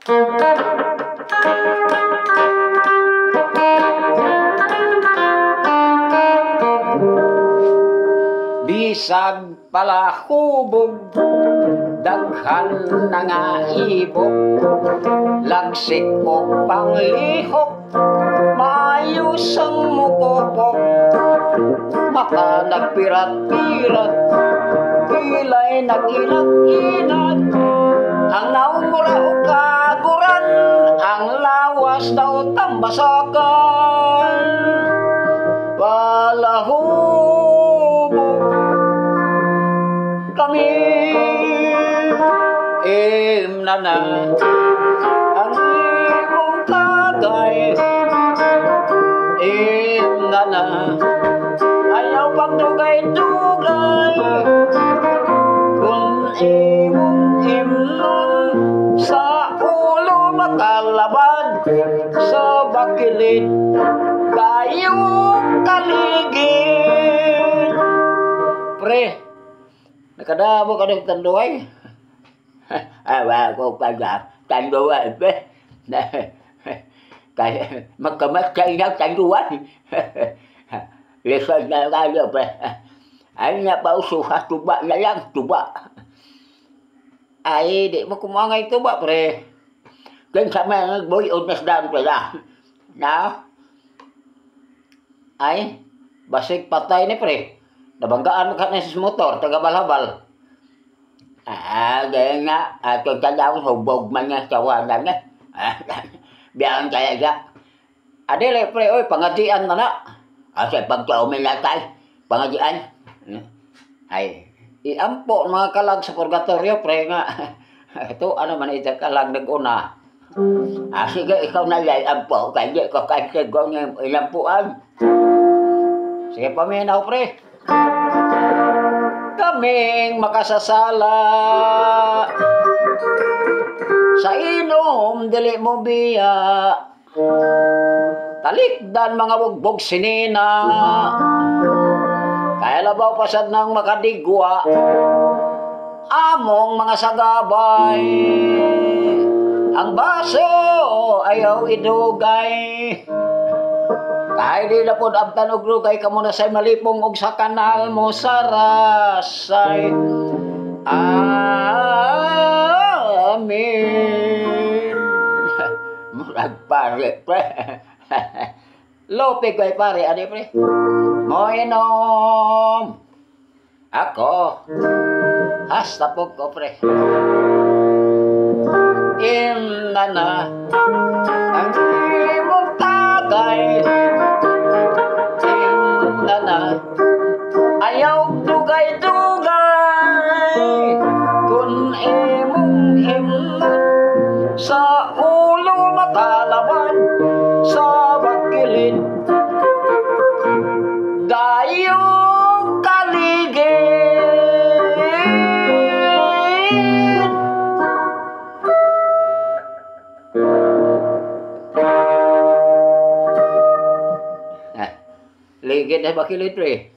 Bisag pala hubog, daghan na nga ibog, lagsik o panglihok, maayos ang mukopok, maka nagpirat-pirat, kilay nag-inat-inat, ang naumula o kaguran, ang lawas daw tambasakan, palahubog kami imnana ang imong tagay imnana ayaw pagdugay-dugay kung imong imnon sa ulo makalabad sa bakilid kayong kaligid. Pre, nakadamo ka ng tanduay? Wala ko pala tanduay, pre. Kaya magkamas sa inang tanduay. Lesson na kayo, pre. Ay na pa usuha, tuba na lang, tuba. Ay, di mo kumangay tuba, pre. Kaya sa mga boy, unas daan pala. Na? Ay, basig patay ni pre. Nabanggaan ka na sa motor, taga-balhabal. Gaya nga, atong tandaan, hubog man nga sa wanan nga. Biyan kaya siya. Adile, pre, oy, pangadian na na. Sa pagkaumin natay, pangadian. Ay, iampo mga kalag sa purgatorio, pre, nga. Ito, ano man ito kalag nag-una. Sige, ikaw na yan, ampo. Kaya ko kasi kung ilampuan. Sige, paminaw, pre. Kaming makasasala sa inom dili mo biya talikdan mga bugbog sinina kaya labaw pasad ng makadigwa among mga sagabay ang baso ayaw idugay kahit di na po abtan og lugay ka muna say malipong og sa kanal mo sarasay. Amen. Murag pare, pre. Lope ko'y pare, adi pre. Mo inom. Ako. Hasta po ko, pre. Imnana. Ang imong tagay. Imnana. Ayaw dugay-dugay. Kung imong himnot sa ulo makalaban sa bakilid. Gayong kaligid. Ligid na bakilid, pre.